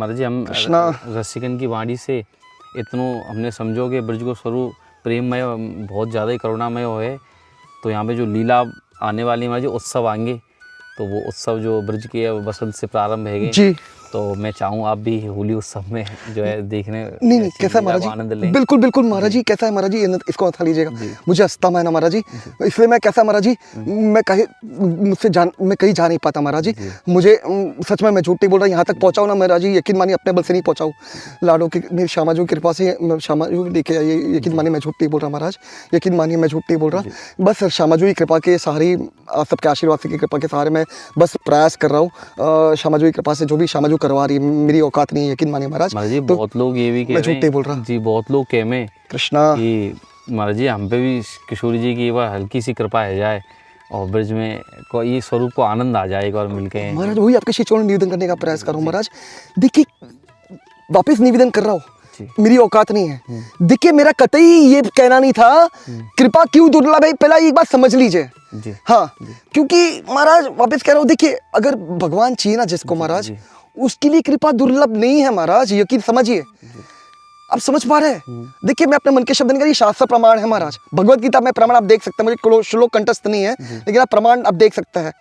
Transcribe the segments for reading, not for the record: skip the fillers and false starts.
महाराज जी हम कृष्णा। रसिकन की वाणी से इतनो हमने समझो कि ब्रज को स्वरूप प्रेममय बहुत ज़्यादा ही करुणामय है। तो यहाँ पे जो लीला आने वाली हमारे जो उत्सव आएंगे, तो वो उत्सव जो ब्रज के बसंत से प्रारंभ है जी। तो मैं चाहूँ आप भी होली उत्सव में जो है देखने नहीं कैसा है महाराज जी, आनंद लें। बिल्कुल बिल्कुल महाराज जी, कैसा है महाराज जी, इसको हथा लीजिएगा, मुझे अस्थमा है ना महाराज जी, इसलिए मैं कैसा महाराज जी, मैं कहीं जा नहीं पाता महाराज जी, मुझे सच में मैं झूठ नहीं बोल रहा, यहाँ तक पहुँचाऊँ ना महाराज जी, यकीन मानिए अपने बल से नहीं पहुँचाऊँ, लाडो की मेरी श्यामाजू की कृपा से श्यामाजू लेके आइए, यकीन मानिए मैं झूठ नहीं बोल रहा महाराज, यकीन मानिए मैं झूठ नहीं बोल रहा, बस श्यामाजू की कृपा के सहारे, सबके आशीर्वाद की कृपा के सहारे मैं बस प्रयास कर रहा हूँ, श्यामाजू की कृपा से जो भी श्यामाजू करवा रही है, मेरी औकात नहीं है, यकीन मानिए महाराज जी। तो बहुत लोग ये भी कह मैं रहे झूठ नहीं बोल रहा जी, बहुत लोग कह में कृष्णा कि महाराज जी हम पे भी किशोरी जी की एक बार हल्की सी कृपा है जाए और ब्रज में को ये स्वरूप को आनंद आ जाए एक बार मिलके। महाराज वही आपके श्री चरणों में निवेदन करने का प्रयास कर रहा हूँ महाराज, देखिए वापस निवेदन कर रहा हूँ, मेरी औकात नहीं है, देखिए मेरा कतई ये कहना नहीं था, कृपा क्यों दुर्लभ है पहला एक बात समझ लीजिए जी। हाँ जी। क्योंकि महाराज वापस कह रहा हूँ, देखिए अगर भगवान चाहिए ना जिसको महाराज, उसके लिए कृपा दुर्लभ नहीं है महाराज, यकीन समझिए, आप समझ पा रहे हैं। देखिए मैं अपने मन के शब्द नहीं कर रही, शास्त्र प्रमाण है महाराज, भगवत गीता में प्रमाण आप देख सकते हैं, मुझे श्लोक कंठस्थ नहीं है लेकिन आप प्रमाण आप देख सकते हैं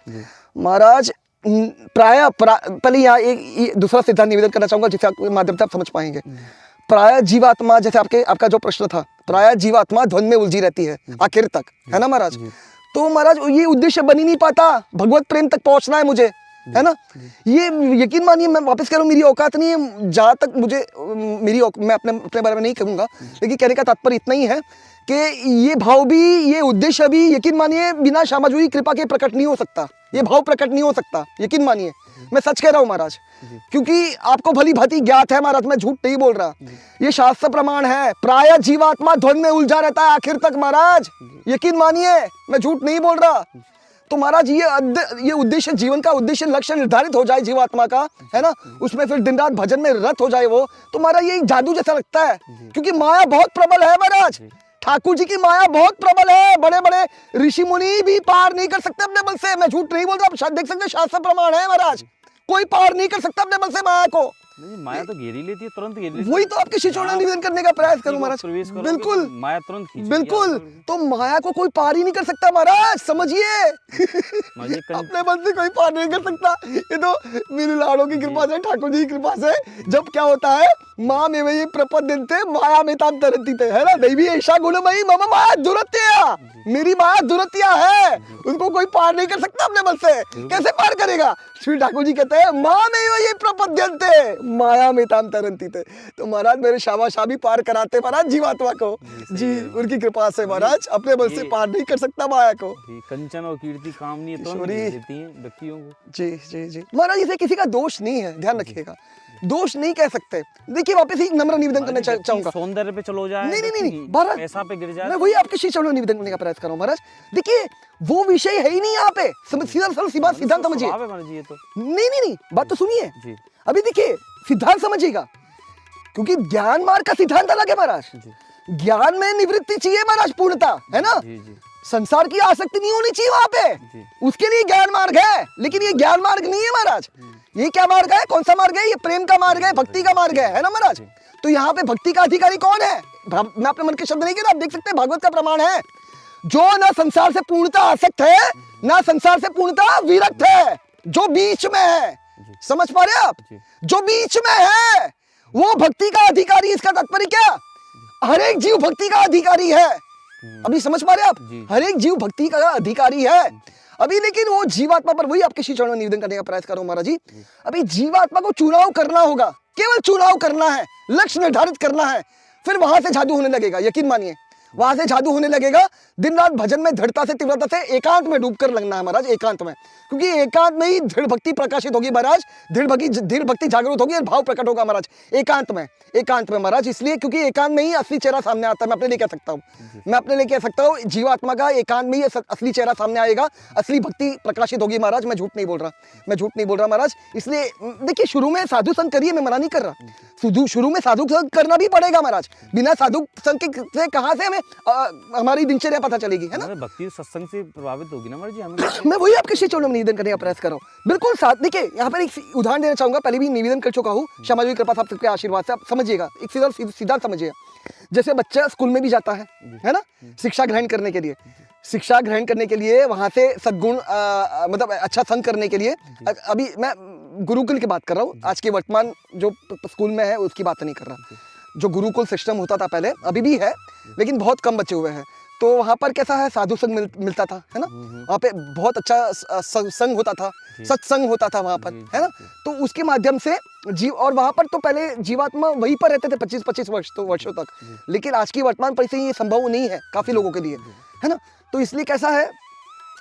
महाराज। प्राय पहले यहाँ एक दूसरा सिद्धांत निवेदन करना चाहूंगा जिसके माध्यम से आप समझ पाएंगे। प्राय जीवात्मा, जैसे आपका जो प्रश्न था, प्राय जीवात्मा ध्वनि में उलझी रहती है आखिर तक, है ना महाराज, तो महाराज ये उद्देश्य बन ही नहीं पाता, भगवत प्रेम तक पहुंचना है मुझे, है ना, ये यकीन मानिए मैं वापस कह रहा हूँ मेरी औकात नहीं है, जहाँ तक मुझे मैं अपने बारे में नहीं कहूँगा, लेकिन कहने का तात्पर्य इतना ही है कि ये भाव भी, ये उद्देश्य भी यकीन मानिए बिना श्यामाजू की कृपा के प्रकट नहीं हो सकता, ये भाव प्रकट नहीं हो सकता, यकीन मानिए मैं सच कह रहा हूँ महाराज, क्योंकि आपको भली भांति ज्ञात है महाराज, मैं झूठ नहीं बोल रहा, ये शास्त्र प्रमाण है, प्राय जीवात्मा ध्वनि में उलझा रहता है आखिर तक महाराज, यकीन मानिए मैं झूठ नहीं बोल रहा। तो महाराज ये उद्देश्य, जीवन का उद्देश्य, लक्ष्य निर्धारित हो जाए जीवात्मा का, है ना, उसमें फिर दिन रात भजन में रत हो जाए वो, तो महाराज ये जादू जैसा लगता है, क्योंकि माया बहुत प्रबल है महाराज, ठाकुर जी की माया बहुत प्रबल है, बड़े बड़े ऋषि मुनि भी पार नहीं कर सकते अपने बल से, मैं झूठ नहीं बोल रहा, आप शायद देख सकते शास्त्र प्रमाण है महाराज, कोई पार नहीं कर सकता अपने बल से माया को, माया तो घेर ही लेती है, तुरंत घेर लेती है, वही तो आपके शिष्यों ने निवेदन करने का प्रयास करूं महाराज, बिल्कुल माया तुरंत खींच, बिल्कुल, तो माया को कोई पार ही नहीं कर सकता महाराज, समझिए अपने बल से कोई पार नहीं कर सकता, ये तो मेरे लाड़ों की कृपा से, ठाकुर जी की कृपा से, जब क्या होता है माँ में वही प्रपद्यन्ते माया में ताम तरती थे, है ना, दैवी ऐसा गुणमयी मम माया दुरत्या, मेरी माया दुरत्या है, उसको कोई पार नहीं कर सकता अपने बल से, कैसे पार करेगा, श्री ठाकुर जी कहते हैं माँ में वही प्रपद्यन्ते माया में ताम तरती थे, तो महाराज मेरे शाबाशा भी पार कराते महाराज जीवात्मा को, जी उनकी कृपा से महाराज, अपने बल से पार नहीं कर सकता माया को, कंचन और कीर्ति कामनी देती हैं व्यक्तियों को, जी जी जी महाराज, इसे किसी का दोष नहीं है, ध्यान रखिएगा, दोष नहीं कह सकते। देखिए वापस एक नम्र निवेदन करना चाहूंगा, सौंदर्य पे चलो जाए, नहीं महाराज, पैसा पे गिर जाए, मैं वही आपके श्री चरणों में निवेदन करने का प्रयास कर रहा हूँ महाराज, देखिए वो विषय है ही नहीं यहाँ पे, सीधा सिद्धांत समझिए, नहीं बात तो सुनिए, अभी देखिए सिद्धांत समझिएगा, क्योंकि ज्ञान मार्ग का सिद्धांत अलग है महाराज, ज्ञान में निवृत्ति चाहिए महाराज, पूर्णता, है ना, संसार की आसक्ति नहीं होनी चाहिए वहां पे, उसके लिए ज्ञान मार्ग है, लेकिन ये ज्ञान मार्ग नहीं है महाराज, ये क्या मार्ग है, कौन सा मार्ग है, ये प्रेम का मार्ग है, भक्ति का मार्ग है ना महाराज, तो यहाँ पे भक्ति का अधिकारी कौन है, मैं अपने मन के शब्द नहीं कह रहा, आप देख सकते हैं भागवत का प्रमाण है, जो ना संसार से पूर्णता आसक्त है, ना संसार से पूर्णता विरक्त है, जो बीच में है, समझ पा रहे आप, जो बीच में है वो भक्ति का अधिकारी, इसका तात्पर्य क्या, हर एक जीव भक्ति का अधिकारी है, अभी समझ पा रहे आप, हर एक जीव भक्ति का अधिकारी है, अभी लेकिन वो जीवात्मा पर, वही आपके श्री चरणों में निवेदन करने का प्रयास कर रहा हूं महाराज जी, अभी जीवात्मा को चुनाव करना होगा, केवल चुनाव करना है, लक्ष्य निर्धारित करना है, फिर वहां से जादू होने लगेगा, यकीन मानिए वहां से जादू होने लगेगा, दिन रात भजन में दृढ़ता से, तीव्रता से, एकांत में डूबकर लगना है महाराज, एकांत में, क्योंकि एकांत में ही दृढ़ भक्ति प्रकाशित होगी महाराज, दृढ़ भक्ति जागरूक होगी और भाव प्रकट होगा महाराज, एकांत में महाराज, इसलिए क्योंकि एकांत में ही असली चेहरा सामने आता है, मैं अपने लिए कह सकता हूँ, जीवात्मा का एकांत में ही असली चेहरा सामने आएगा, असली भक्ति प्रकाशित होगी महाराज, मैं झूठ नहीं बोल रहा महाराज, इसलिए देखिए शुरू में साधु संग करिए, मैं मना नहीं कर रहा, शुरू में साधु संग करना भी पड़ेगा महाराज। बिना साधु संग के से कहाँ से हमें हमारी दिनचर्या पता चलेगी, है ना। भक्ति सत्संग से प्रभावित होगी ना महाराज जी हमें। मैं वही आपके श्री चरणों में निवेदन करने का प्रयास कर रहा हूँ। बिल्कुल साथ देखिए, यहाँ पर एक उदाहरण देना चाहूंगा, पहले भी निवेदन कर चुका हूँ, क्षमा जी की कृपा से, आप सबके आशीर्वाद से आप समझिएगा, एक सीधा समझिएगा। जैसे बच्चा स्कूल में भी जाता है ना, शिक्षा ग्रहण करने के लिए, शिक्षा ग्रहण करने के लिए वहां से सद्गुण मतलब अच्छा संग करने के लिए, अभी मैं गुरुकुल की बात कर रहा हूँ, आज के वर्तमान जो स्कूल में है उसकी बात नहीं कर रहा। जो गुरुकुल सिस्टम होता था पहले, अभी भी है लेकिन बहुत कम बचे हुए हैं, तो वहाँ पर कैसा है, साधु संग मिलता था, है ना। वहाँ पे बहुत अच्छा संग होता था, सत्संग होता था वहाँ पर, है ना। तो उसके माध्यम से जीव, और वहाँ पर तो पहले जीवात्मा वहीं पर रहते थे 25-25 वर्षों तक, लेकिन आज की वर्तमान परिस्थिति ये संभव नहीं है काफ़ी लोगों के लिए, है ना। तो इसलिए कैसा है,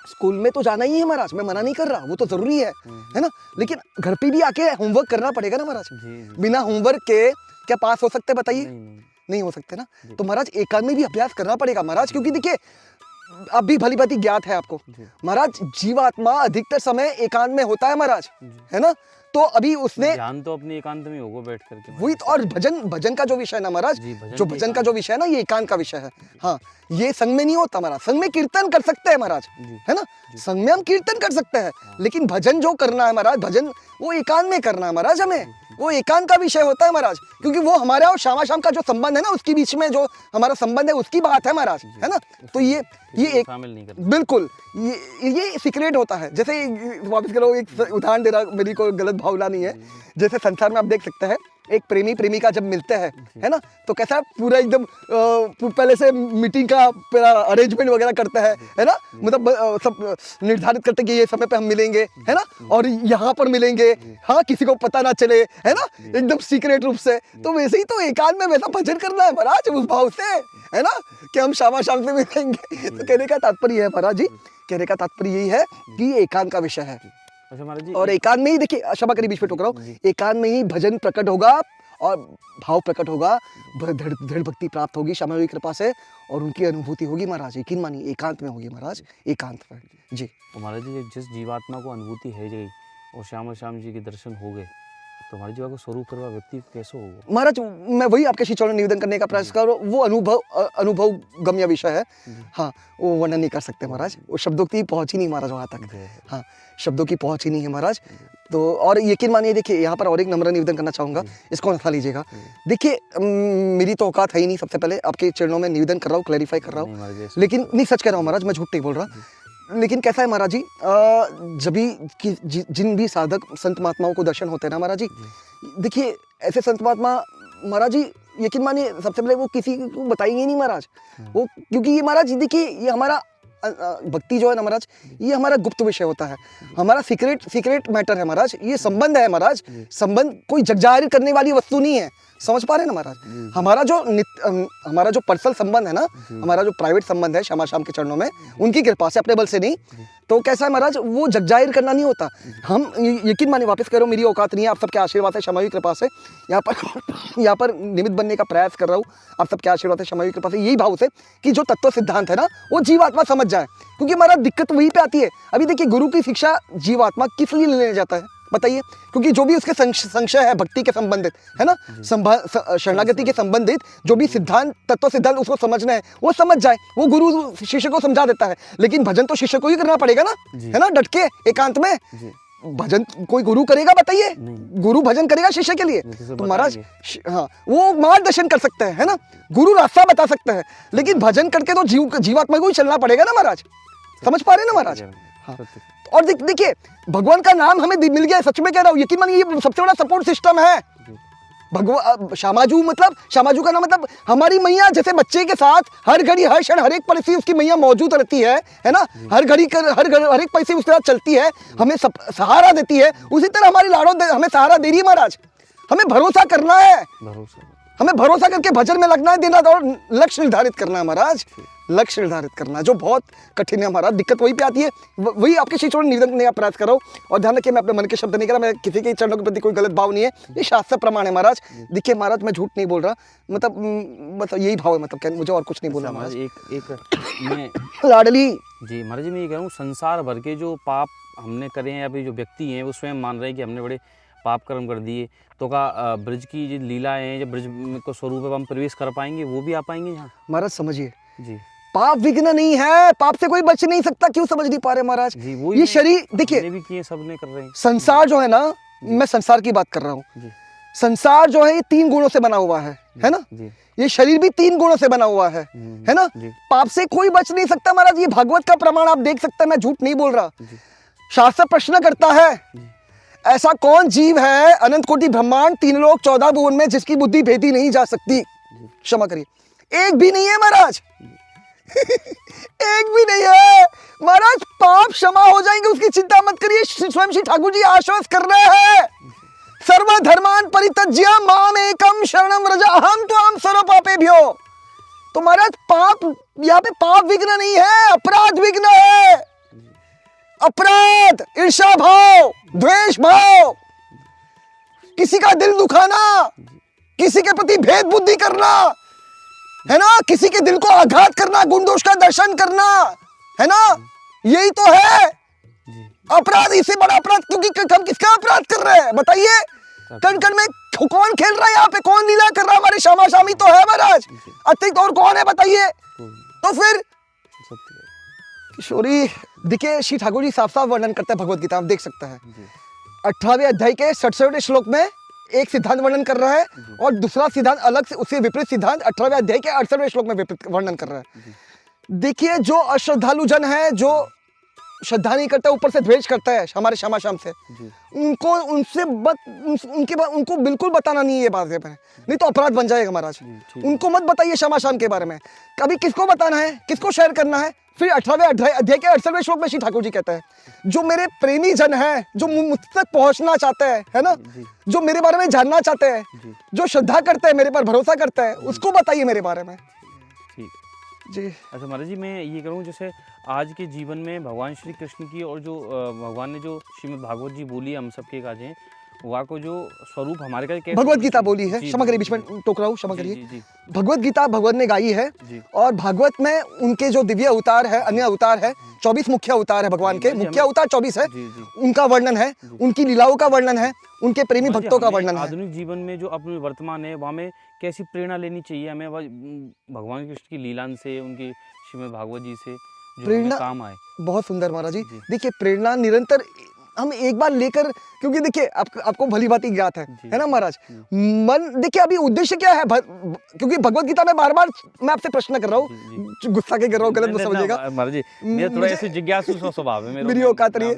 स्कूल में तो जाना ही है महाराज, मैं मना नहीं कर रहा, वो तो जरूरी है ना, लेकिन घर पे भी आके होमवर्क करना पड़ेगा ना महाराज। बिना होमवर्क के क्या पास हो सकते, बताइए, नहीं हो सकते ना। तो महाराज एकांत में भी अभ्यास करना पड़ेगा महाराज, क्योंकि देखिए अब भी भली भांति ज्ञात है आपको महाराज, जीवात्मा अधिकतर समय एकांत में होता है महाराज, है ना। तो अभी उसने ध्यान तो अपने एकांत में होगा बैठ करके, वही तो, और भजन का जो विषय है ना महाराज, जो भजन का जो विषय है ना, ये एकांत का विषय है। हाँ, ये संग में नहीं होता महाराज, संग में कीर्तन कर सकते हैं महाराज, है ना, संग में हम कीर्तन कर सकते हैं, लेकिन भजन जो करना है महाराज, भजन वो एकांत में करना है महाराज, हमें वो एकांत का विषय होता है महाराज, क्योंकि वो हमारा और श्यामा शाम का जो संबंध है ना, उसके बीच में जो हमारा संबंध है उसकी बात है महाराज, है ना। तो ये एक बिल्कुल ये सीक्रेट होता है। जैसे वापस करो, एक उदाहरण दे रहा, मेरी कोई गलत भावना नहीं है। जैसे संसार में आप देख सकते हैं, एक प्रेमी प्रेमिका जब मिलते हैं, है ना, तो कैसा पूरा एकदम पहले से मीटिंग का अरेंजमेंट वगैरह करते हैं, है ना, मतलब सब निर्धारित करते हैं कि ये समय पे हम मिलेंगे, है ना, और यहाँ पर मिलेंगे, हाँ, किसी को पता ना चले, है ना, एकदम सीक्रेट रूप से। तो वैसे ही तो एकांत में वैसा भजन करना है महाराज, उस भाव से, है ना, कि हम शाम शाम से मिलेंगे। तो कहने का तात्पर्य है महाराज जी, कहने का तात्पर्य यही है कि ये एकांत का विषय है। अच्छा महाराज जी, और एकांत में ही देखिए, क्षमा करिए बीच में टोक रहा हूँ, एकांत में ही भजन प्रकट होगा और भाव प्रकट होगा, दृढ़ भक्ति प्राप्त होगी श्यामा जी की कृपा से, और उनकी अनुभूति होगी महाराज, यकीन मानिए एकांत में होगी महाराज, एकांत में जी। तो महाराज जी, जिस जीवात्मा को अनुभूति है गई और श्यामा श्याम जी के दर्शन हो गए, तो महाराज जी का स्वरूप करवा व्यक्ति कैसे होगा महाराज। मैं वही आपके श्री चरण निवेदन करने का प्रयास कर रहा हूँ, वो अनुभव गम्य विषय है। हाँ, वो वर्णन नहीं कर सकते महाराज, वो शब्दों की पहुंच ही नहीं महाराज वहाँ तक, हाँ, शब्दों की पहुंच ही नहीं है महाराज। तो और यकीन मानिए, देखिए यहाँ पर और एक नम्र निवेदन करना चाहूँगा, इसको हटा लीजिएगा। देखिए मेरी तो औकात है ही नहीं, सबसे पहले आपके चरणों में निवेदन कर रहा हूँ, क्लैरिफाई कर रहा हूँ, लेकिन नहीं, सच कह रहा हूँ महाराज, मैं झूठ नहीं बोल रहा। लेकिन कैसा है महाराज जी, जब भी जिन भी साधक संत महात्माओं को दर्शन होते हैं ना महाराज जी, देखिए ऐसे संत महात्मा महाराज जी, यकीन मानिए सबसे पहले वो किसी को बताएंगे नहीं महाराज, वो, क्योंकि ये महाराज देखिए, ये हमारा भक्ति जो है ना महाराज, ये हमारा गुप्त विषय होता है, हमारा सीक्रेट मैटर है महाराज, ये संबंध है महाराज, संबंध कोई जग जाहिर करने वाली वस्तु नहीं है, समझ पा रहे हैं ना महाराज। हमारा जो पर्सनल संबंध है ना, हमारा जो प्राइवेट संबंध है श्यामा शाम के चरणों में, उनकी कृपा से, अपने बल से नहीं। तो कैसा है महाराज, वो जग जाहिर करना नहीं होता। हम यकीन मानिए, वापस कह रहा हूँ, मेरी औकात नहीं है, आप सबके आशीर्वाद है श्यामा जी की कृपा से यहाँ पर निमित्त बनने का प्रयास कर रहा हूँ, आप सबके आशीर्वाद है श्यामा जी की कृपा से, यही भाव से कि जो तत्व सिद्धांत है ना, वो जीवात्मा समझ जाए। क्योंकि महाराज दिक्कत वहीं पे आती है। अभी देखिए, गुरु की शिक्षा जीवात्मा किस लिए लेने जाता है बताइए, क्योंकि जो भी उसके संशय है भक्ति के संबंधित, है ना, शरणागति के संबंधित जो भी सिद्धांत, तत्व सिद्धांत उसको समझना है, वो समझ जाए, वो गुरु शिष्य को समझा देता है। लेकिन भजन तो शिष्य को ही करना पड़ेगा ना, है ना, डट के एकांत में। भजन कोई गुरु करेगा बताइए, गुरु भजन करेगा शिष्य के लिए, तो महाराज हाँ, वो मार्गदर्शन कर सकते हैं, है ना, गुरु रास्ता बता सकते हैं, लेकिन भजन करके तो जीवात्मा को ही चलना पड़ेगा ना महाराज, समझ पा रहे हैं ना महाराज। हाँ, और देखिए, भगवान का नाम हमें मिल गया, सच में कह रहा हूँ, यकीन मानिए, ये सबसे बड़ा सपोर्ट सिस्टम है। भगवान श्यामाजू, मतलब श्यामाजू का नाम मतलब हमारी मैया, जैसे बच्चे के साथ हर घड़ी हर क्षण हर एक परिस्थिति उसकी मैया मौजूद रहती है ना, हर घड़ी हर एक परिस्थिति उसके साथ चलती है, हमें सहारा देती है, उसी तरह हमारी लाडो हमें सहारा दे रही है महाराज। हमें भरोसा करना है, हमें भरोसा करके भजन में लगना है, दिन रात, और लक्ष्य निर्धारित करना है महाराज, लक्ष्य निर्धारित करना है, जो बहुत कठिन है महाराज। दिक्कत वही पे आती है, वही आपके श्री चरण निवेदन करने का प्रयास कर रहा हूँ। और ध्यान रखिए, मैं अपने मन के शब्द नहीं कर रहा, मैं किसी के चरणों के प्रति कोई गलत भाव नहीं है, ये शास्त्र प्रमाण है महाराज। देखिए महाराज, मैं झूठ नहीं बोल रहा, मतलब यही भाव है, मतलब मुझे और कुछ नहीं बोलना महाराज। मैं लाडली जी महाराज, मैं ये कह रहा हूँ, संसार भर के जो पाप हमने करे हैं, अभी जो व्यक्ति हैं वो स्वयं मान रहे हैं कि हमने बड़े पाप कर्म कर दिए, तो क्या ब्रज की जो लीलाएं हैं, जो ब्रज को स्वरूप है, हम प्रवेश कर पाएंगे, वो भी आ पाएंगे यहाँ? महाराज समझिए, जी पाप विघ्न नहीं है, पाप से कोई बच नहीं सकता। क्यों समझ नहीं पा रहे महाराज? जी, वो ये शरीर देखिए, भी किए, सबने कर रहे हैं। संसार जो है ना, मैं संसार की बात कर रहा हूँ। जी संसार जो है ये 3 गुणों से बना हुआ है ना? जी ये शरीर भी 3 गुणों से बना हुआ है ना? जी पाप से कोई बच नहीं सकता महाराज। ये भागवत का प्रमाण आप देख सकते हैं, मैं झूठ नहीं बोल रहा। जी शास्त्र प्रश्न करता है, ऐसा कौन जीव है अनंत कोटि ब्रह्मांड 3 लोक 14 भुवन में जिसकी बुद्धि भेदी नहीं जा सकती? क्षमा करिए, एक भी नहीं है महाराज। एक भी नहीं है महाराज। पाप क्षमा हो जाएंगे, उसकी चिंता मत करिए। स्वयं श्री ठाकुर जी आश्वस्त कर रहे हैं, सर्व धर्मान परित्यज्य माम एकम शरणम व्रज अहम त्वाम सर्व पापेभ्यो। तो महाराज पाप, यहाँ पे पाप विघ्न नहीं है, अपराध विघ्न है। अपराध, ईर्ष्या भाव, द्वेष भाव, किसी का दिल दुखाना, किसी के प्रति भेद बुद्धि करना, है ना, किसी के दिल को आघात करना, गुण दोष का दर्शन करना, है ना, यही तो है अपराध। इससे बड़ा अपराध क्योंकि हम किसका अपराध कर रहे हैं बताइए? कण कण में कौन खेल रहा है यहाँ पे? कौन लीला कर रहा है? हमारे श्यामा शामी तो है महाराज, अतिरिक्त और कौन है बताइए? तो फिर किशोरी देखिए, श्री ठाकुर जी साफ साफ वर्णन करते हैं भगवत गीता, आप देख सकते हैं 18वें अध्याय के 67वें श्लोक में एक सिद्धांत वर्णन कर रहा है और दूसरा सिद्धांत अलग से, उससे विपरीत सिद्धांत 18वें अध्याय के 68वें श्लोक में विपरीत वर्णन कर रहा है। देखिए, जो अश्रद्धालु जन है, जो श्रद्धा नहीं करता, ऊपर से द्वेष करता है हमारे श्यामा शाम से, उनको उनसे उनको बिल्कुल बताना नहीं है ये बात, नहीं तो अपराध बन जाएगा महाराज। उनको मत बताइए श्यामा शाम के बारे में। कभी किसको बताना है, किसको शेयर करना है? फिर 18वें अध्याय के 68वें श्लोक में श्री ठाकुर जी कहते हैं, जो मेरे प्रेमी जन है, जो मुझ तक पहुंचना चाहते हैं, है ना, जो मेरे बारे में जानना चाहते हैं, जो श्रद्धा करते हैं, मेरे पर भरोसा करते हैं, उसको बताइए मेरे बारे में। जी अच्छा महाराज जी, मैं ये कहूँ जैसे आज के जीवन में भगवान श्री कृष्ण की और जो भगवान ने जो श्रीमद् भागवत जी बोली है हम सबके काज हैं, वहाँ को जो स्वरूप हमारे का कैसे भगवत गीता बोली है, क्षमा करिए बीच में टोक रहा हूँ, क्षमा करिए। भगवत गीता भगवान ने गाई है और भागवत में उनके जो दिव्य अवतार है, अन्य अवतार है, 24 मुख्य अवतार है भगवान के, मुख्य अवतार 24 है, उनका वर्णन है, उनकी लीलाओं का वर्णन है, उनके प्रेमी भक्तों का वर्णन है। आधुनिक जीवन में जो अपने वर्तमान है वहाँ में कैसी प्रेरणा लेनी चाहिए हमें भगवान कृष्ण की लीला से, उनकी श्रीमद् भागवत जी से, जो प्रेरणा काम आए? बहुत सुंदर महाराज जी। देखिए, प्रेरणा निरंतर हम एक बार लेकर, क्योंकि देखिए आपको भली बात ज्ञात है ना महाराज। मन देखिए, अभी उद्देश्य क्या है, क्योंकि भगवत गीता में बार बार मैं आपसे प्रश्न कर रहा हूँ, गुस्सा के कर रहा हूँ, गलत मत समझिएगा महाराज जी, मेरा थोड़ा ऐसे जिज्ञासु स्वभाव है मेरी औकात रही है।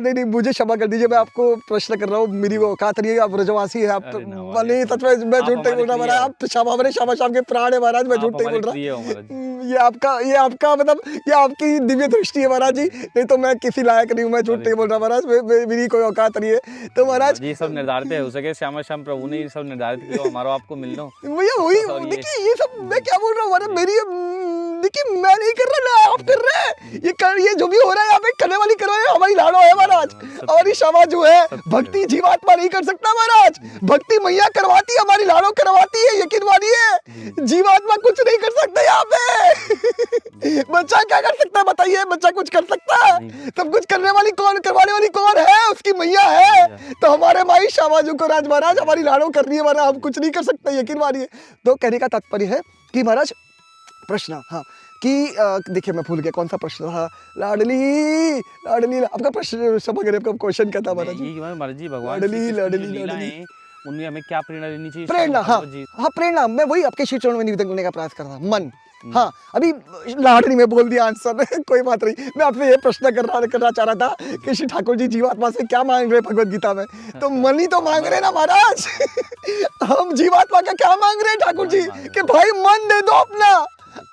नहीं, मुझे क्षमा कर दीजिए, मैं आपको प्रश्न कर रहा हूँ, मेरी औकात रही है, आप ब्रजवासी है, आप नहीं, सच में मैं झूठ नहीं बोल रहा महाराज, आप हमारे श्यामा शाम के प्राण है महाराज, मैं झूठ नहीं बोल रहा। ये आपका मतलब ये आपकी दिव्य दृष्टि है महाराज जी, नहीं तो मैं किसी लायक नहीं हूँ, मैं झूठ नहीं बोल रहा महाराज, मेरी कोई औकात नहीं है। तो महाराज ये सब निर्धारित है, हो सके श्यामा शाम प्रभु ने ये सब निर्धारित किया, हमारा आपको मिलना भैया वही। देखिए ये सब मैं क्या बोल रहा हूँ महाराज, मेरी देखिए मैं नहीं कर रहा ना, आप कर रहे हैं। ये जो भी हो रहा है यहाँ पे करने वाली करो है, हमारी लाडो है महाराज, और ये क्षमा जो है भक्ति जीवात्मा नहीं कर सकता महाराज, भक्ति मैया करवाती है, हमारी लाडो करवाती है, यकीन मानिए, जीवात्मा कुछ नहीं कर सकता यहाँ पे। बच्चा क्या कर सकता है बताइए? बच्चा कुछ कर सकता है? सब कुछ करने वाली कौन, करवाने वाली कौन है? उसकी मैया है। तो हमारे माई शामाजू को राज महाराज हमारी लाडो कर रही है महाराज, हम कुछ नहीं कर सकते, यकीन मानिए। तो कहने का तात्पर्य है कि महाराज प्रश्न, हाँ, कि देखिए मैं भूल गया कौन सा प्रश्न था। लाडली आपका प्रश्न समझ गए, आपका क्वेश्चन क्या था महाराज जी? महाराज जी, भगवान लाडली उनमें हमें क्या प्रेरणा लेनी चाहिए? प्रेरणा, हाँ प्रेरणा, मैं वही आपके श्री चरणों में निवेदन करने का प्रयास कर रहा हूँ। मन, हाँ, अभी लाडली में बोल दिया आंसर, कोई बात नहीं। मैं आपसे ये प्रश्न करना चाह रहा था कि श्री ठाकुर जी जीवात्मा से क्या मांग रहे भगवत गीता में? तो मन ही तो मांग रहे ना महाराज। हम जीवात्मा का क्या मांग रहे हैं ठाकुर जी? कि भाई मन दे दो अपना।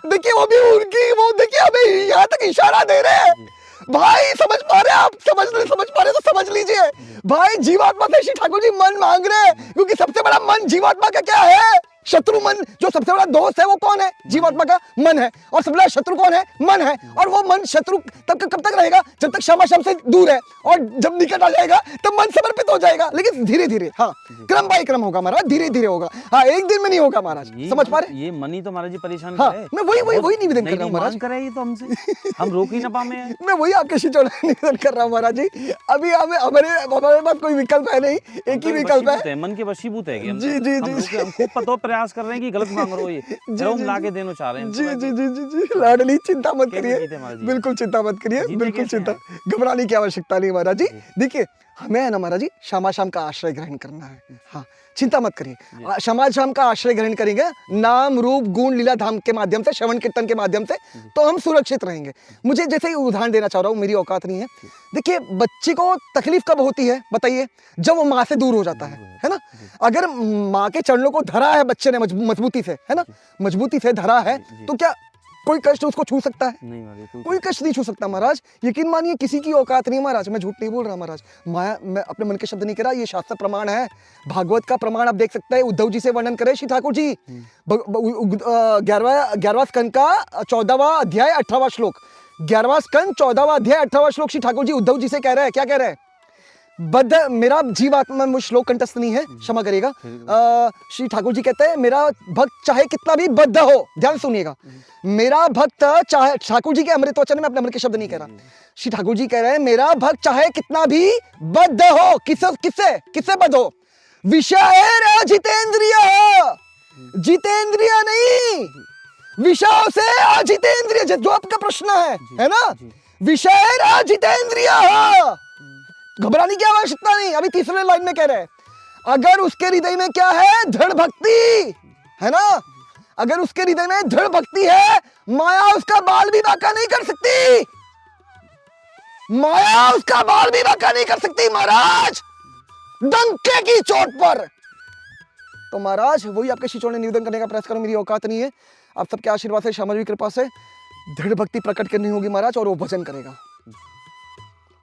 देखिए वो भी उनकी, वो देखिए हमें यहाँ तक इशारा दे रहे हैं भाई, समझ पा रहे हैं आप? समझ पा रहे तो समझ लीजिए भाई, जीवात्मा से श्री ठाकुर जी मन मांग रहे हैं, क्योंकि सबसे बड़ा मन जीवात्मा का क्या है? शत्रु मन, जो सबसे बड़ा दोस्त है वो कौन है? जीवात्मा का मन है। और सबसे बड़ा शत्रु कौन है? मन है। और वो मन शत्रु तब कब तक रहेगा? जब तक क्षमा से दूर है, और जब निकट आ जाएगा तब मन समर्पित हो जाएगा। लेकिन धीरे धीरे, हाँ, क्रम बाय क्रम होगा महाराज, धीरे धीरे होगा। हाँ, एक दिन में नहीं होगा महाराज, समझ पा रहे? ये मन ही तो महाराज जी परेशान हाँ, करे। मैं वही निवेदन कर रहा हूँ महाराज। करे ये तो हमसे, हम रोक ही ना पाए। मैं वही आपके शिष्यों निवेदन कर रहा हूँ महाराज जी। अभी हमारे पास कोई विकल्प है नहीं, एक ही विकल्प है, मन के वशीभूत है। जी जी जी, हम खूब पतो प्रयास कर रहे हैं कि गलत मांग रहे हो, ये हम लाके देना चाह रहे हैं। जी जी जी जी जी, लाडली चिंता मत करिए, बिल्कुल चिंता मत करिए, बिल्कुल चिंता, घबराने की आवश्यकता नहीं महाराज जी। देखिए, हमें है ना महाराज जी शाम का आश्रय ग्रहण करना है। हाँ, चिंता मत करिए, शाम का आश्रय ग्रहण करेंगे, नाम रूप गुण लीला धाम के माध्यम से, श्रवण कीर्तन के माध्यम से, तो हम सुरक्षित रहेंगे। मुझे जैसे ही उदाहरण देना चाह रहा हूँ, मेरी औकात नहीं है। देखिए, बच्चे को तकलीफ कब होती है बताइए? जब वो माँ से दूर हो जाता है ना। अगर माँ के चरणों को धरा है बच्चे ने मजबूती से, है ना, मजबूती से धरा है, तो क्या कोई कष्ट उसको छू सकता है? नहीं, कोई कष्ट नहीं छू सकता महाराज। यकीन मानिए, किसी की औकात नहीं महाराज, मैं झूठ नहीं बोल रहा महाराज, मैं अपने मन के शब्द नहीं कह रहा, ये शास्त्र प्रमाण है, भागवत का प्रमाण आप देख सकते हैं। उद्धव जी से वर्णन करे श्री ठाकुर जी, 11वां स्कंद का 14वां अध्याय 18वां श्लोक, 11वां स्कंद 14वां अध्याय 18वां श्लोक, श्री ठाकुर जी उद्धव जी से कह रहे हैं, क्या कह रहे हैं? बद्ध, मेरा जीवात्मा, मुझ श्लोक कंठस्थ नहीं है, क्षमा करिएगा। श्री ठाकुर जी कहते हैं, मेरा भक्त चाहे कितना भी बद्ध हो, ध्यान सुनिएगा, मेरा भक्त चाहे, ठाकुर जी के अमृत वचन में अपने अमृत के शब्द नहीं कह रहा, श्री ठाकुर जी कह रहे हैं, मेरा भक्त चाहे कितना भी बद्ध हो, किससे बद्ध हो? विषय जितेंद्रिय, जितेंद्रिय नहीं, विषयों से अजितेंद्रिय, जो आपका प्रश्न है ना, विषय जितेंद्रिय। घबराने की आवश्यकता नहीं। अभी तीसरे लाइन में कह रहे हैं, अगर उसके हृदय में क्या है? दृढ़ भक्ति है ना, अगर उसके हृदय में दृढ़ भक्ति है, माया उसका बाल भी बांका नहीं कर सकती, माया उसका बाल भी बांका नहीं कर सकती महाराज, डंके की चोट पर। तो महाराज वही आपके शिष्यों ने निवेदन करने का प्रयास करो, मेरी औकात नहीं है, आप सबके आशीर्वाद से, सामाजिक कृपा से दृढ़ भक्ति प्रकट करनी होगी महाराज, और वो भजन करेगा।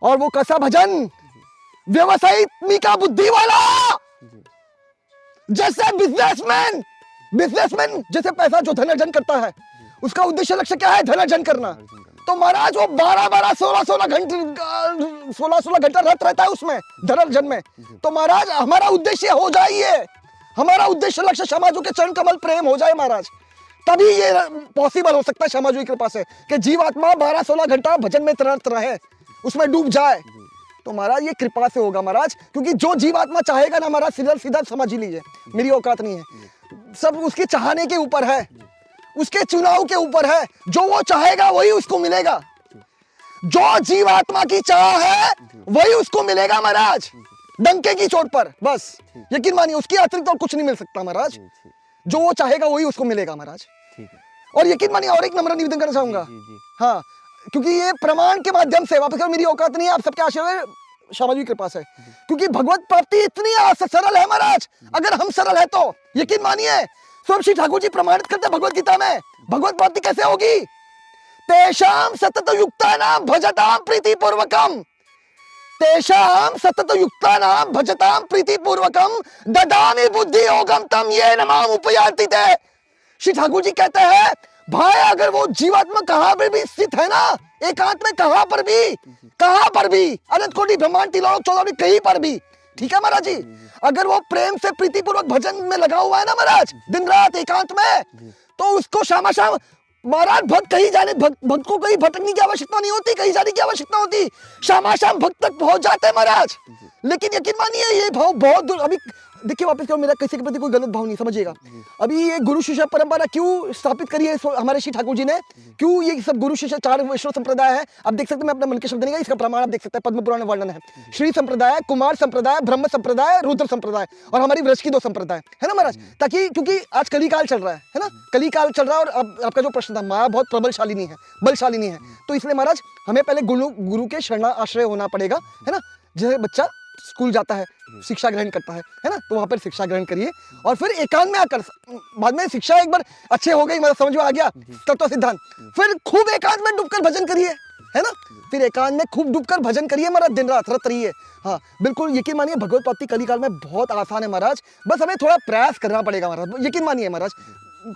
और वो कैसा भजन? व्यवसायी का बुद्धि वाला, जैसे बिजनेसमैन जैसे पैसा जो धन अर्जन करता है, उसका उद्देश्य लक्ष्य क्या है? धन अर्जन करना। तो महाराज वो 12 16 घंटा रत रहता है उसमें, धन अर्जन में। तो महाराज हमारा उद्देश्य हो जाइए, हमारा उद्देश्य लक्ष्य समाजों के चरण कमल प्रेम हो जाए महाराज, तभी ये पॉसिबल हो सकता है समाजों की कृपा से, कि जीवात्मा 12-16 घंटा भजन में तरत रहे, उसमें डूब जाए। तो महाराज ये कृपा से होगा महाराज, क्योंकि जो जीवात्मा चाहेगा ना महाराज, सीधा समझ ही लीजिए, मेरी औकात नहीं है, सब उसके चाहने के ऊपर है, उसके चुनाव के ऊपर है, जो वो चाहेगा वही उसको मिलेगा, जो जीवात्मा की चाह है वही उसको मिलेगा महाराज, डंके की चोट पर। बस यकीन मानिए, उसकी अतिरिक्त और कुछ नहीं मिल सकता महाराज, जो वो चाहेगा वही उसको मिलेगा महाराज। और यकीन मानिए, और एक नम्र निवेदन करना चाहूंगा, हाँ, क्योंकि ये प्रमाण के माध्यम से, वापस मेरी औकात नहीं है, आप सबके आशीर्वाद सामाजिक कृपा से, क्योंकि भगवत प्राप्ति इतनी सरल है महाराज, अगर हम सरल है तो यकीन मानिए, स्वयं श्री ठाकुर जी प्रमाणित करते भगवत गीता में, भगवत प्राप्ति कैसे होगी? तेषाम सतत युक्तानाम भजताम प्रीतिपूर्वकम, तेषाम सतत युक्तानाम भजताम प्रीतिपूर्वकम ददामि बुद्धि योगम तम येन माम उपयान्ति ते। श्री ठाकुर जी कहते हैं, भाई अगर वो जीवात्मा कहां पर भी स्थित है ना, एकांत में कहां पर भी अनंत कोटि ब्रह्मांड तिलोक चौदह कहीं पर भी, ठीक है महाराज जी, अगर वो प्रेम से प्रीतिपूर्वक भजन में लगा हुआ है ना महाराज, दिन रात एकांत में, तो उसको शाम महाराज भक्त कहीं जाने, भक्त को कहीं भटकने की आवश्यकता नहीं होती, कहीं जाने की आवश्यकता होती, शाम भक्त तक पहुंच जाते हैं महाराज। लेकिन यकीन मानिए ये भाव बहुत दूर, अभी देखिए वापस करो, मेरा किसी के प्रति कोई गलत भाव नहीं, समझिएगा। अभी ये गुरु शिष्य परंपरा क्यों स्थापित करी है हमारे श्री ठाकुर जी ने, क्यों ये सब गुरु शिष्य 4 वैष्णव संप्रदाय है, आप देख सकते हैं, मैं अपने मन के शब्द नहीं है, इसका प्रमाण आप देख सकते हैं, पद्म पुराण में वर्णन है, श्री संप्रदाय, कुमार संप्रदाय, ब्रह्म संप्रदाय, रुद्र संप्रदाय, और हमारी व्रज की 2 संप्रदाय है ना महाराज, ताकि क्योंकि आज कली काल चल रहा है ना, कली काल चल रहा है, और आपका जो प्रश्न था, माया बहुत प्रबलशालिनी है, बलशालिनी है, तो इसलिए महाराज हमें पहले गुरु के शरणा आश्रय होना पड़ेगा, है ना। जैसे बच्चा स्कूल जाता है, शिक्षा ग्रहण करता है ना, तो वहां पर शिक्षा ग्रहण करिए, और फिर एकांत में आकर, बाद में शिक्षा एक बार अच्छे हो गई, मतलब समझ में आ गया तत्व सिद्धांत, फिर खूब एकांत में डूबकर भजन करिए, है ना। फिर एकांत में खूब डूबकर भजन करिए महाराज, दिन रात रत रहिए। हाँ बिल्कुल यकीन मानिए भगवत प्राप्ति कलिकाल में बहुत आसान है महाराज, बस हमें थोड़ा प्रयास करना पड़ेगा महाराज, यकीन मानिए महाराज,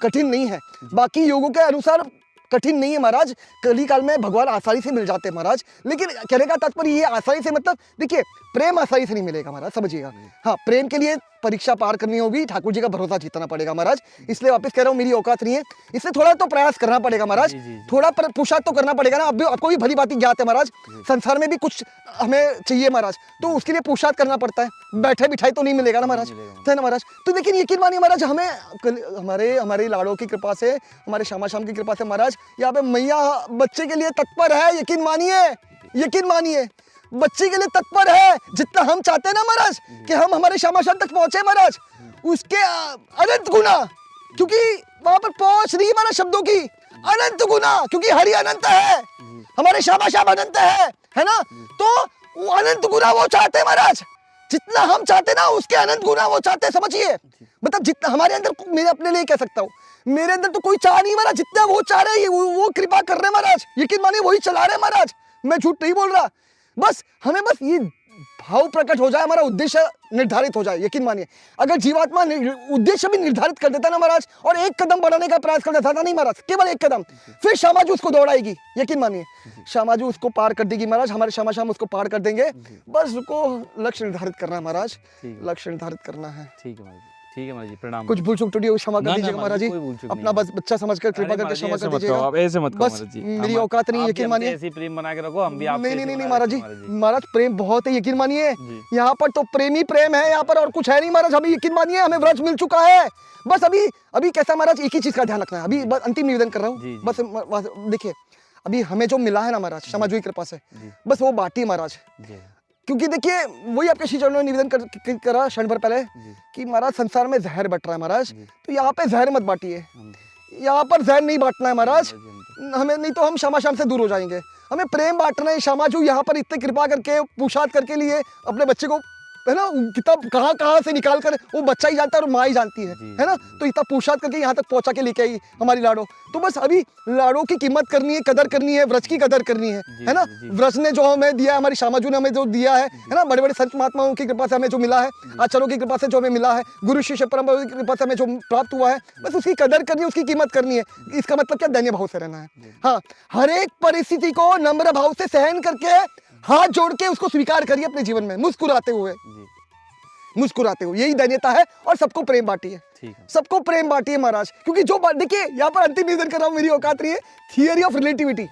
कठिन नहीं है। बाकी योगों के अनुसार कठिन नहीं है महाराज, कलिकाल में भगवान आसानी से मिल जाते हैं महाराज। लेकिन कहने का तात्पर्य ये आसानी से मतलब देखिए प्रेम आसानी से नहीं मिलेगा महाराज, समझिएगा। हाँ प्रेम के लिए परीक्षा पार करनी होगी, ठाकुर जी का भरोसा जीतना पड़ेगा महाराज। इसलिए वापस कह रहा हूँ मेरी औकात नहीं है, इसलिए थोड़ा तो प्रयास करना पड़ेगा महाराज, थोड़ा पुरुषार्थ तो करना पड़ेगा ना। अब आपको भी भली बात ज्ञात है महाराज, संसार में भी कुछ हमें चाहिए महाराज, तो उसके लिए पुरुषार्थ करना पड़ता है, बैठे बिठाए तो नहीं मिलेगा ना महाराज, है ना महाराज। तो लेकिन यकीन मानिए महाराज, हमें हमारे लाड़ों की कृपा से, हमारे श्यामा श्याम की कृपा से महाराज, यहाँ पे मैया बच्चे के लिए तत्पर है, यकीन मानिए बच्चे के लिए तत्पर है। जितना हम चाहते हैं ना महाराज कि हम हमारे श्यामा श्याम तक पहुंचे महाराज, उसके अनंत गुना, क्योंकि वहां पर पहुंच रही है महाराज शब्दों की, अनंत गुना, क्योंकि हरि अनंत है, हमारे श्यामा श्याम अनंत है ना। तो वो अनंत गुना वो चाहते हैं महाराज, जितना हम चाहते ना उसके अनंत गुना वो चाहते हैं, समझिए। मतलब जितना हमारे अंदर, मेरे अपने लिए कह सकता हूँ, मेरे अंदर तो कोई चाह नहीं महाराज, जितना वो चाह रहे हैं वो कृपा कर रहे हैं महाराज, यकीन मानिए वही चला रहे हैं महाराज, मैं झूठ नहीं बोल रहा। बस हमें बस ये भाव प्रकट हो जाए, हमारा उद्देश्य निर्धारित हो जाए, यकीन मानिए। अगर जीवात्मा उद्देश्य भी निर्धारित कर देता ना महाराज, और एक कदम बढ़ाने का प्रयास कर देता था नहीं महाराज, केवल एक कदम, फिर श्यामाजी उसको दौड़ाएगी, यकीन मानिए। श्यामाजी उसको पार कर देगी महाराज, हमारे श्यामा श्याम उसको पार कर देंगे। बस उसको लक्ष्य निर्धारित करना है महाराज, लक्ष्य निर्धारित करना है। ठीक है महाराज, ठीक है महाराज जी, प्रणाम। कुछ भूल चूक टूटी हो क्षमा कर दीजिएगा महाराज जी, अपना बस बच्चा समझकर कृपा करके क्षमा कर दीजिएगा। आप ऐसे मत कहो बस महाराज जी, मेरी औकात नहीं, यकीन मानिए। ऐसी प्रेम बना के रखो, हम भी आपसे नहीं महाराज जी, महाराज प्रेम बहुत है, यकीन मानिए। यहाँ पर तो प्रेम ही प्रेम है, यहाँ पर और कुछ है नहीं महाराज, हमें यकीन मानिए, हमें व्रज मिल चुका है। बस अभी कैसा महाराज, एक ही चीज का ध्यान रखना है। अभी बस अंतिम निवेदन कर रहा हूँ, बस देखिए अभी हमें जो मिला है ना महाराज श्यामा जी की कृपा से, बस वो बांटिए महाराज। क्योंकि देखिए वही आपके श्री चरणों ने निवेदन करा क्षण भर पहले कि महाराज संसार में जहर बट रहा है महाराज, तो यहाँ पे जहर मत बांटिए, यहाँ पर जहर नहीं बांटना है महाराज, हमें नहीं तो हम श्यामा श्याम से दूर हो जाएंगे। हमें प्रेम बांटना है। श्यामा जी यहाँ पर इतने कृपा करके पुरुषार्थ करके लिए अपने बच्चे को, है ना, किताब कहाँ से निकाल कर वो बच्चा ही जानता है और माँ ही जानती है ना, तो इतना पुरुषार्थ करके यहाँ तक पहुँचा के लेके आई हमारी लाड़ो। तो बस अभी लाड़ो की कीमत करनी है, कदर करनी है, व्रज की कदर करनी है ना। व्रज ने जो हमें दिया है, हमारी श्यामा जी ने हमें जो दिया है ना, बड़े बड़े संत महात्माओं की कृपा से हमें जो मिला है, आचार्यों की कृपा से जो हमें मिला है, गुरु शिष्य परंपरा की कृपा से हमें जो प्राप्त हुआ है, बस उसकी कदर करनी है, उसकी कीमत करनी है। इसका मतलब क्या, दैन्य भाव से रहना है। हाँ, हर एक परिस्थिति को नम्र भाव से सहन करके हाथ जोड़ के उसको स्वीकार करिए अपने जीवन में, मुस्कुराते हुए, यही दैन्यता है। और सबको प्रेम बांटिए, सबको प्रेम बांटिए महाराज, क्योंकि जो देखिए यहाँ पर अंतिम निवेदन कर रहा हूँ, मेरी औकात रही है। थियरी ऑफ रिलेटिविटी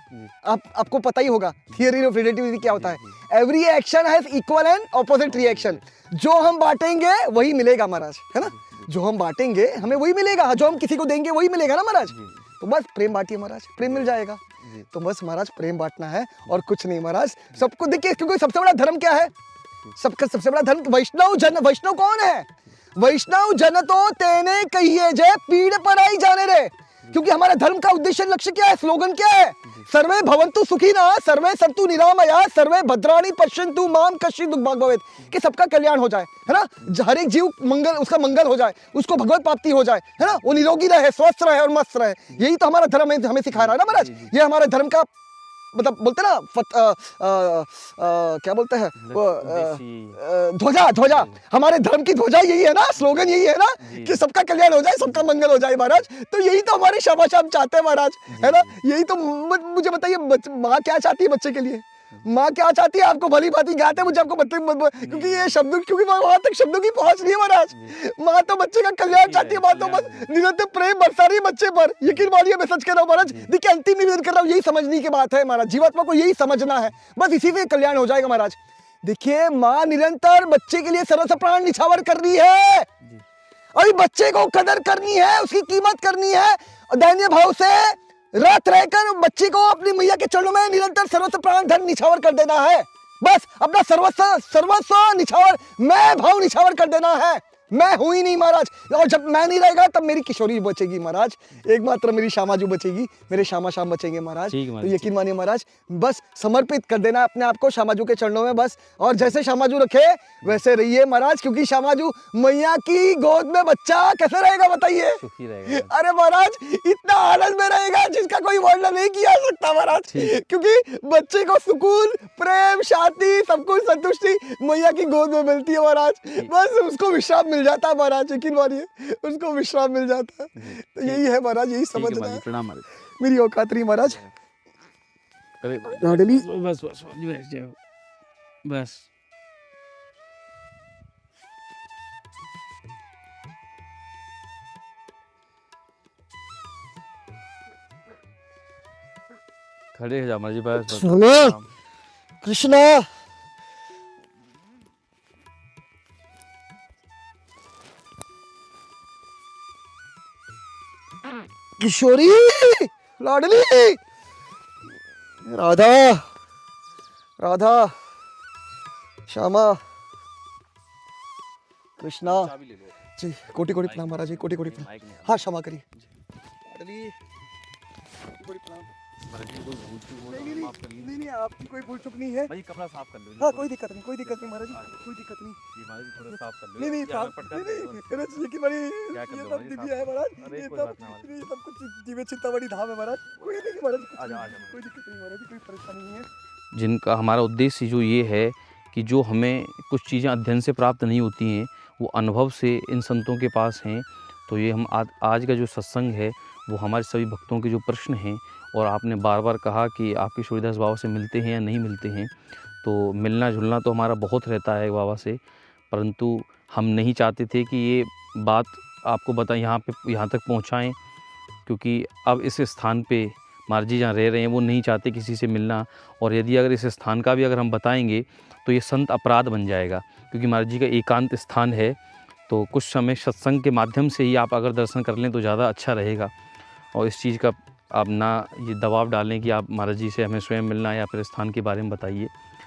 आपको पता ही होगा, थियरी ऑफ रिलेटिविटी क्या होता है। Every action has equal and opposite reaction, जो हम बांटेंगे वही मिलेगा महाराज, है ना, जो हम बांटेंगे हमें वही मिलेगा, जो हम किसी को देंगे वही मिलेगा ना महाराज। तो बस प्रेम बांटिए महाराज, प्रेम मिल जाएगा। तो बस महाराज प्रेम बांटना है और कुछ नहीं महाराज। सबको देखिए, क्योंकि सबसे बड़ा धर्म क्या है, सबका सबसे बड़ा धर्म वैष्णव जन। वैष्णव कौन है, वैष्णव जन तो तेने कहिए जय पीड़ पर आई जाने रे। क्योंकि हमारा धर्म का उद्देश्य लक्ष्य क्या है, स्लोगन क्या है, सर्वे भवन्तु सुखिनः सर्वे सन्तु निरामया सर्वे भद्राणि पश्यन्तु मां कश्चित् दुःख भाग् भवेत्, कि सबका कल्याण हो जाए, है ना, हर एक जीव मंगल, उसका मंगल हो जाए, उसको भगवत प्राप्ति हो जाए, है ना, वो निरोगी रहे, स्वस्थ रहे और मस्त रहे। यही तो हमारा धर्म हमें सिखा रहा है ना महाराज। ये हमारे धर्म का मतलब बोलते ना क्या बोलते हैं ध्वजा, हमारे धर्म की ध्वजा यही है ना, स्लोगन यही है ना कि सबका कल्याण हो जाए, सबका मंगल हो जाए महाराज। तो यही तो हमारे श्यामा श्याम चाहते हैं महाराज, है ना। यही तो मुझे बताइए, माँ क्या चाहती है बच्चे के लिए, माँ क्या चाहती है, आपको भली भांति ज्ञात है, मुझे आपको क्योंकि ये शब्द, क्योंकि वहां तक शब्दों की पहुंच नहीं है महाराज। माँ तो बच्चे का कल्याण चाहती है, माँ तो बस निरंतर प्रेम बरसा रही है बच्चे पर, यकीन मानिए मैं सच कह रहा हूँ महाराज। देखिए अंतिम निवेदन कर रहा हूँ, यही समझने की बात है महाराज, जीवात्मा को यही समझना है, बस इसी से कल्याण हो जाएगा महाराज। देखिए माँ निरंतर बच्चे के लिए सर्वस्व प्राण निछावर कर रही है, और बच्चे को कदर करनी है, उसकी कीमत करनी है, दैन्य भाव से रात रहकर बच्चे को अपनी मैया के चरणों में निरंतर सर्वस्व प्राण धन निछावर कर देना है। बस अपना सर्वस्व निछावर, मैं भाव निछावर कर देना है। मैं हूं ही नहीं महाराज, और जब मैं नहीं रहेगा तब मेरी किशोरी बचेगी महाराज, एकमात्र मेरी श्यामाजू बचेगी, मेरे श्यामा श्याम बचेंगे महाराज। ठीक है तो महाराज, यकीन मानिए महाराज, बस समर्पित कर देना अपने आप को श्यामाजू के चरणों में बस, और जैसे श्यामाजू रखे वैसे रहिए महाराज, क्योंकि श्यामाजू मैया की गोद में बच्चा कैसे रहेगा बताइए? सुखी रहेगा। अरे महाराज इतना आनंद में रहेगा जिसका कोई वर्णन नहीं किया जा सकता महाराज, क्योंकि बच्चे को सुकून, प्रेम, शांति, सब कुछ संतुष्टि मैया की गोद में मिलती है महाराज, बस उसको विश्राम मिल जाता है महाराज, यकीन मानिए उसको विश्राम मिल जाता है। तो यही है महाराज, यही समझना है, प्रणाम महाराज। मेरी औकात नहीं महाराज। अरे लाडली बस बस बैठ जाओ बस। खड़े हो जाओ महाराज जी, बस बस। श्यामा, कृष्णा, किशोरी, लाडली, राधा, राधा, श्यामा, कृष्णा जी, कोटि कोटि प्रणाम महाराज जी, कोटि कोटि प्रणाम। हाँ क्षमा करिए लाडली, कोटि प्रणाम। नहीं नहीं आपकी कोई भूल चूक नहीं है। भाई कपड़ा साफ कर लो। हाँ कोई दिक्कत नहीं, कोई दिक्कत नहीं महाराज जी, कोई दिक्कत नहीं। ये महाराज जी थोड़ा साफ कर लो। नहीं नहीं ये साहब, पटका नहीं दो। नहीं अरे जी की बड़ी क्या कर ये दो सब महाराज, दिव्य साफ है कर महाराज, दो। अरे ये कोई सब बात ना महाराज। ये सब कुछ दिव्य चिंता बड़ी धाम है महाराज, कोई नहीं महाराज, कुछ आजा, नहीं, आजा महाराज। कोई दिक्कत नहीं महाराज जी, कोई परेशानी नहीं है। जिनका हमारा उद्देश्य जो ये है कि जो हमें कुछ चीज़ें अध्ययन से प्राप्त नहीं होती हैं वो अनुभव से इन संतों के पास हैं। तो ये हम आज का जो सत्संग है वो हमारे सभी भक्तों के जो प्रश्न हैं, और आपने बार बार कहा कि आप किशोरीदास बाबा से मिलते हैं या नहीं मिलते हैं, तो मिलना जुलना तो हमारा बहुत रहता है बाबा से, परंतु हम नहीं चाहते थे कि ये बात आपको बताएं, यहाँ तक पहुँचाएँ, क्योंकि अब इस स्थान पे महाराज जी जहाँ रह रहे हैं वो नहीं चाहते किसी से मिलना, और यदि अगर इस स्थान का भी अगर हम बताएंगे तो ये संत अपराध बन जाएगा, क्योंकि महाराज जी का एकांत स्थान है। तो कुछ समय सत्संग के माध्यम से ही आप अगर दर्शन कर लें तो ज़्यादा अच्छा रहेगा, और इस चीज़ का आप ना ये दबाव डालें कि आप महाराज जी से हमें स्वयं मिलना है या फिर स्थान के बारे में बताइए।